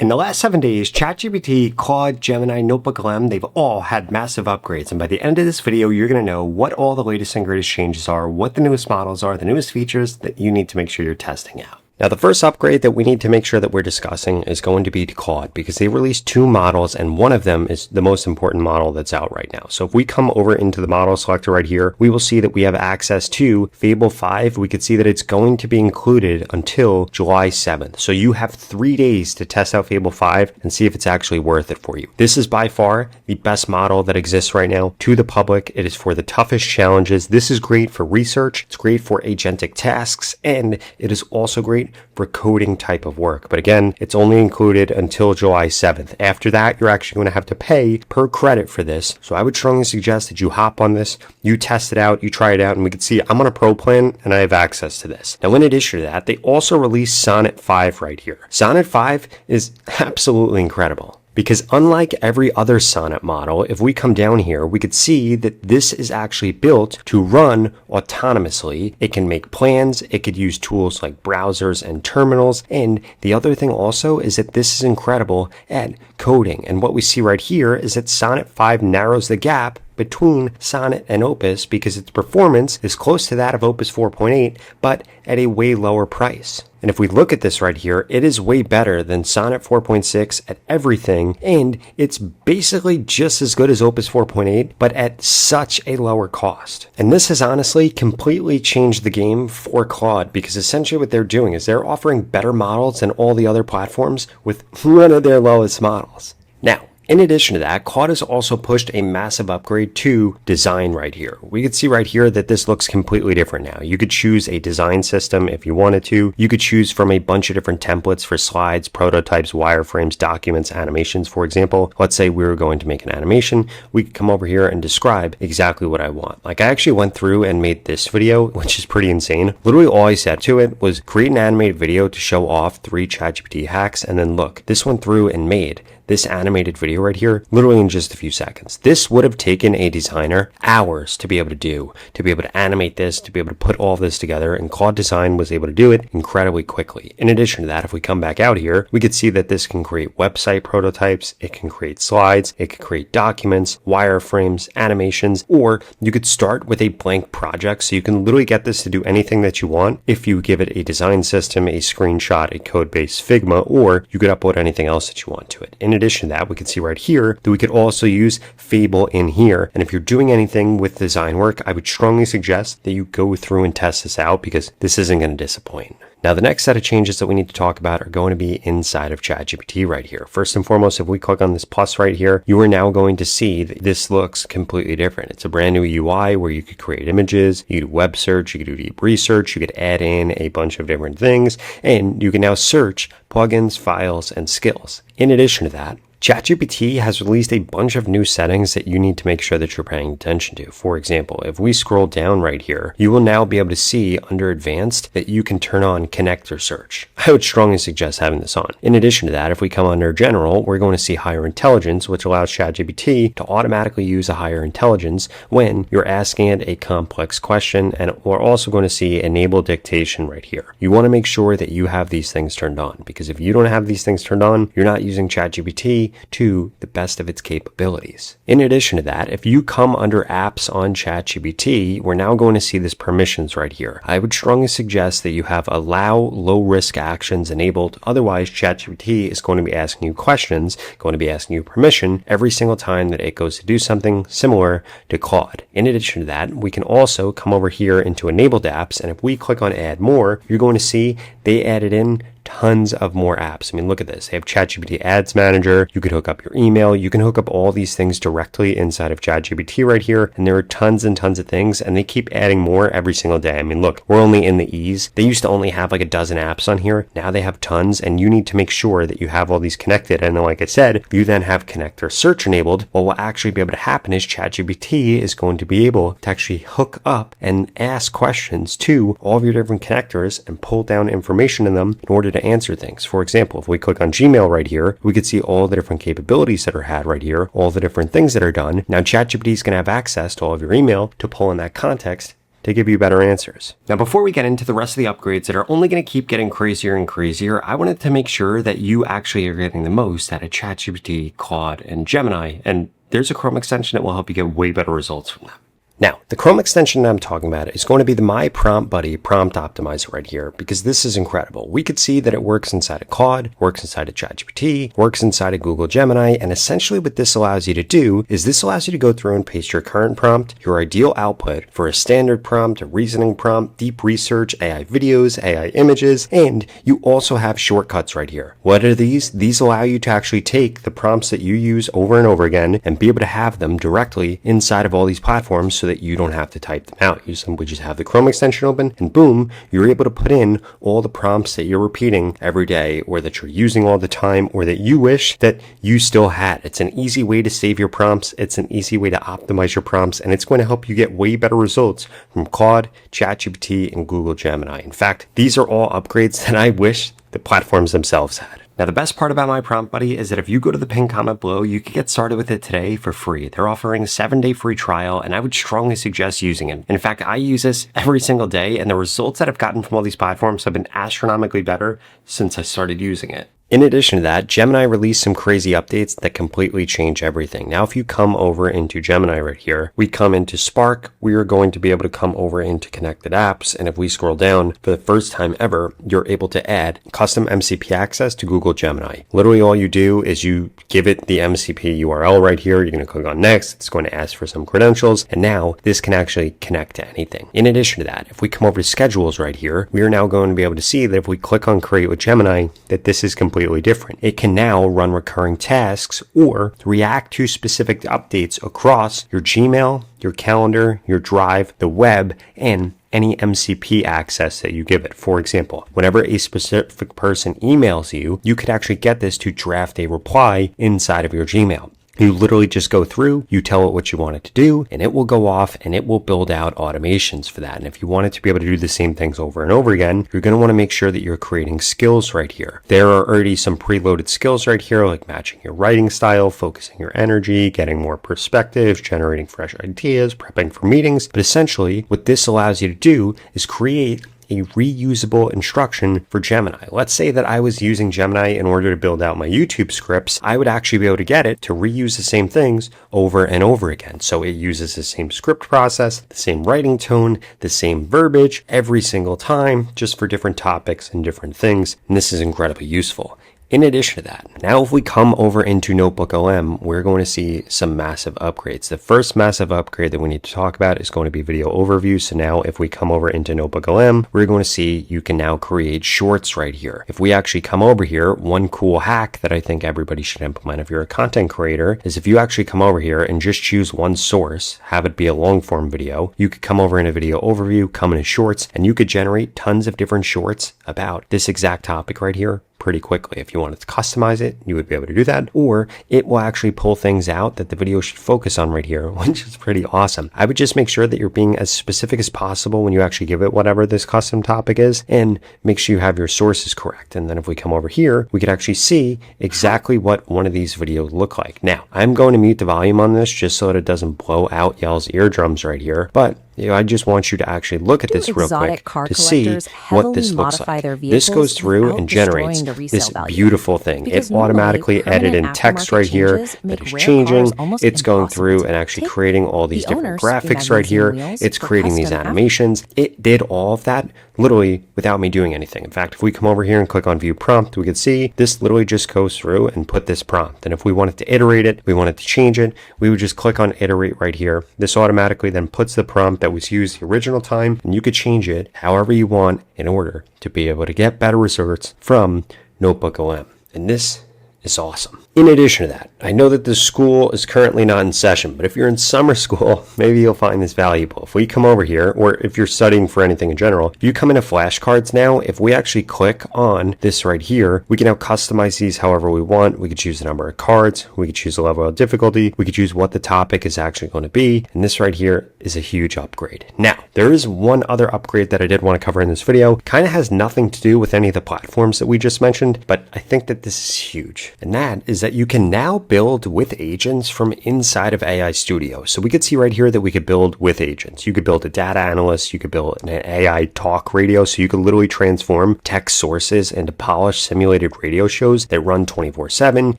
In the last 7 days, ChatGPT, Claude, Gemini, NotebookLM, they've all had massive upgrades. And by the end of this video, you're going to know what all the latest and greatest changes are, what the newest models are, the newest features that you need to make sure you're testing out. Now, the first upgrade that we need to make sure that we're discussing is going to be to Claude, because they released two models and one of them is the most important model that's out right now. So if we come over into the model selector right here, we will see that we have access to Fable 5. We could see that it's going to be included until July 7th. So you have 3 days to test out Fable 5 and see if it's actually worth it for you. This is by far the best model that exists right now to the public. It is for the toughest challenges. This is great for research. It's great for agentic tasks, and it is also great for coding type of work. But again, it's only included until July 7th. After that, you're actually going to have to pay per credit for this. So I would strongly suggest that you hop on this, you test it out, you try it out, and we can see I'm on a pro plan and I have access to this. Now, in addition to that, they also released Sonnet 5 right here. Sonnet 5 is absolutely incredible. Because unlike every other Sonnet model, if we come down here, we could see that this is actually built to run autonomously. It can make plans, it could use tools like browsers and terminals, and the other thing also is that this is incredible at coding. And what we see right here is that Sonnet 5 narrows the gap between Sonnet and Opus because its performance is close to that of Opus 4.8, but at a way lower price. And if we look at this right here, it is way better than Sonnet 4.6 at everything, and it's basically just as good as Opus 4.8, but at such a lower cost. And this has honestly completely changed the game for Claude, because essentially what they're doing is they're offering better models than all the other platforms with one of their lowest models. Now, in addition to that, Claude has also pushed a massive upgrade to design right here. We could see right here that this looks completely different now. You could choose a design system if you wanted to. You could choose from a bunch of different templates for slides, prototypes, wireframes, documents, animations. For example, let's say we were going to make an animation. We could come over here and describe exactly what I want. Like, I actually went through and made this video, which is pretty insane. Literally all I said to it was create an animated video to show off 3 ChatGPT hacks, and then look, this went through and made this animated video right here, literally in just a few seconds. This would have taken a designer hours to be able to do, to be able to animate this, to be able to put all this together, and Claude Design was able to do it incredibly quickly. In addition to that, if we come back out here, we could see that this can create website prototypes, it can create slides, it can create documents, wireframes, animations, or you could start with a blank project, so you can literally get this to do anything that you want if you give it a design system, a screenshot, a code base, Figma, or you could upload anything else that you want to it. In addition to that, we can see right here that we could also use Fable in here. And if you're doing anything with design work, I would strongly suggest that you go through and test this out, because this isn't going to disappoint. Now, the next set of changes that we need to talk about are going to be inside of ChatGPT right here. First and foremost, if we click on this plus right here, you are now going to see that this looks completely different. It's a brand new UI where you could create images, you could do web search, you could do deep research, you could add in a bunch of different things, and you can now search plugins, files, and skills. In addition to that, ChatGPT has released a bunch of new settings that you need to make sure that you're paying attention to. For example, if we scroll down right here, you will now be able to see under advanced that you can turn on connector search. I would strongly suggest having this on. In addition to that, if we come under general, we're going to see higher intelligence, which allows ChatGPT to automatically use a higher intelligence when you're asking it a complex question. And we're also going to see enable dictation right here. You want to make sure that you have these things turned on, because if you don't have these things turned on, you're not using ChatGPT to the best of its capabilities. In addition to that, if you come under apps on ChatGPT, we're now going to see this permissions right here. I would strongly suggest that you have allow low risk actions enabled. Otherwise, ChatGPT is going to be asking you questions, going to be asking you permission every single time that it goes to do something similar to Claude. In addition to that, we can also come over here into enabled apps, and if we click on add more, you're going to see they added in tons of more apps. I mean, look at this. They have ChatGPT Ads Manager. You could hook up your email. You can hook up all these things directly inside of ChatGPT right here. And there are tons and tons of things, and they keep adding more every single day. I mean, look, we're only in the ease. They used to only have like a dozen apps on here. Now they have tons, and you need to make sure that you have all these connected. And then, like I said, you then have connector search enabled. What will actually be able to happen is ChatGPT is going to be able to actually hook up and ask questions to all of your different connectors and pull down information in them in order to answer things. For example, if we click on Gmail right here, we could see all the different capabilities that are had right here, all the different things that are done. Now ChatGPT is going to have access to all of your email to pull in that context to give you better answers. Now, before we get into the rest of the upgrades that are only going to keep getting crazier and crazier, I wanted to make sure that you actually are getting the most out of ChatGPT, Claude, and Gemini, and there's a Chrome extension that will help you get way better results from them. Now, the Chrome extension that I'm talking about is going to be the My Prompt Buddy prompt optimizer right here, because this is incredible. We could see that it works inside of Claude, works inside of ChatGPT, works inside of Google Gemini, and essentially what this allows you to do is this allows you to go through and paste your current prompt, your ideal output for a standard prompt, a reasoning prompt, deep research, AI videos, AI images, and you also have shortcuts right here. What are these? These allow you to actually take the prompts that you use over and over again and be able to have them directly inside of all these platforms so that you don't have to type them out. You simply just have the Chrome extension open and boom, you're able to put in all the prompts that you're repeating every day or that you're using all the time or that you wish that you still had. It's an easy way to save your prompts. It's an easy way to optimize your prompts, and it's going to help you get way better results from Claude, ChatGPT, and Google Gemini. In fact, these are all upgrades that I wish the platforms themselves had. Now, the best part about My Prompt Buddy is that if you go to the pinned comment below, you can get started with it today for free. They're offering a 7-day free trial, and I would strongly suggest using it. In fact, I use this every single day, and the results that I've gotten from all these platforms have been astronomically better since I started using it. In addition to that, Gemini released some crazy updates that completely change everything. Now, if you come over into Gemini right here, we come into Spark, we are going to be able to come over into connected apps. And if we scroll down, for the first time ever, you're able to add custom MCP access to Google Gemini. Literally all you do is you give it the MCP URL right here. You're going to click on next. It's going to ask for some credentials. And now this can actually connect to anything. In addition to that, if we come over to schedules right here, we are now going to be able to see that if we click on create with Gemini, that this is completely different. It can now run recurring tasks or react to specific updates across your Gmail, your calendar, your Drive, the web, and any MCP access that you give it. For example, whenever a specific person emails you, you could actually get this to draft a reply inside of your Gmail. You literally just go through, you tell it what you want it to do, and it will go off and it will build out automations for that. And if you want it to be able to do the same things over and over again, you're going to want to make sure that you're creating skills right here. There are already some preloaded skills right here, like matching your writing style, focusing your energy, getting more perspective, generating fresh ideas, prepping for meetings. But essentially, what this allows you to do is create a reusable instruction for Gemini. Let's say that I was using Gemini in order to build out my YouTube scripts. I would actually be able to get it to reuse the same things over and over again. So it uses the same script process, the same writing tone, the same verbiage every single time, just for different topics and different things. And this is incredibly useful. In addition to that, now if we come over into NotebookLM, we're going to see some massive upgrades. The first massive upgrade that we need to talk about is going to be video overview. So now if we come over into NotebookLM, we're going to see you can now create shorts right here. If we actually come over here, one cool hack that I think everybody should implement if you're a content creator is if you actually come over here and just choose one source, have it be a long form video, you could come over in a video overview, come into shorts, and you could generate tons of different shorts about this exact topic right here pretty quickly. If you wanted to customize it, you would be able to do that, or it will actually pull things out that the video should focus on right here, which is pretty awesome. I would just make sure that you're being as specific as possible when you actually give it whatever this custom topic is, and make sure you have your sources correct. And then if we come over here, we could actually see exactly what one of these videos look like. Now, I'm going to mute the volume on this just so that it doesn't blow out y'all's eardrums right here, but I just want you to actually look at this real quick to see what this looks like. This goes through and generates this beautiful thing. It automatically added in text right here that is changing. It's going through and actually creating all these different graphics right here. It's creating these animations. It did all of that literally without me doing anything. In fact, if we come over here and click on view prompt, we can see this literally just goes through and put this prompt. And if we wanted to iterate it, we wanted to change it, we would just click on iterate right here. This automatically then puts the prompt that was used the original time, and you could change it however you want in order to be able to get better results from NotebookLM. And this is awesome. In addition to that, I know that the school is currently not in session, but if you're in summer school, maybe you'll find this valuable. If we come over here, or if you're studying for anything in general, if you come into flashcards now, if we actually click on this right here, we can now customize these however we want. We could choose the number of cards, we could choose the level of difficulty, we could choose what the topic is actually going to be, and this right here is a huge upgrade. Now, there is one other upgrade that I did want to cover in this video. Kind of has nothing to do with any of the platforms that we just mentioned, but I think that this is huge. and that is that you can now build with agents from inside of AI Studio. So we could see right here that we could build with agents. You could build a data analyst, you could build an AI talk radio, so you could literally transform text sources into polished simulated radio shows that run 24/7.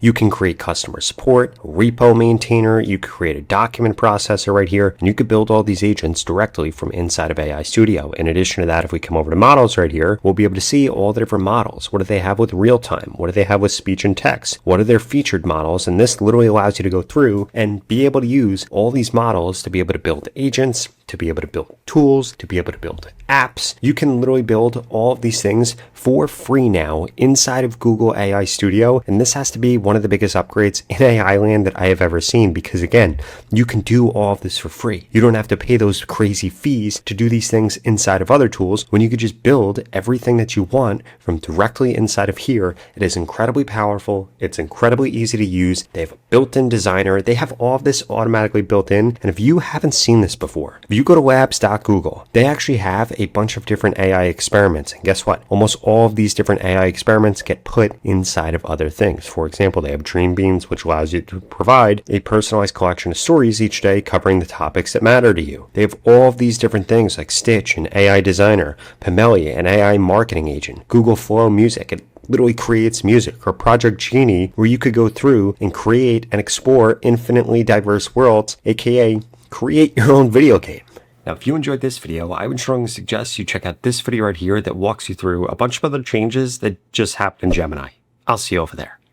You can create customer support, a repo maintainer, you could create a document processor right here, and you could build all these agents directly from inside of AI Studio. In addition to that, if we come over to models right here, we'll be able to see all the different models. What do they have with real time? What do they have with speech and text? What are their featured models? And this literally allows you to go through and be able to use all these models to be able to build agents, to be able to build tools, to be able to build apps. You can literally build all of these things for free now inside of Google AI Studio. And this has to be one of the biggest upgrades in AI land that I have ever seen, because again, you can do all of this for free. You don't have to pay those crazy fees to do these things inside of other tools when you could just build everything that you want from directly inside of here. It is incredibly powerful. It's incredibly easy to use. They have a built-in designer. They have all of this automatically built in. And if you haven't seen this before, if you go to labs.google, they actually have a bunch of different AI experiments. And guess what? Almost all of these different AI experiments get put inside of other things. For example, they have Dream Beans, which allows you to provide a personalized collection of stories each day covering the topics that matter to you. They have all of these different things like Stitch, an AI designer, Pomeli, an AI marketing agent, Google Flow Music. It literally creates music, or Project Genie, where you could go through and create and explore infinitely diverse worlds, aka create your own video game. Now, if you enjoyed this video, I would strongly suggest you check out this video right here that walks you through a bunch of other changes that just happened in Gemini. I'll see you over there.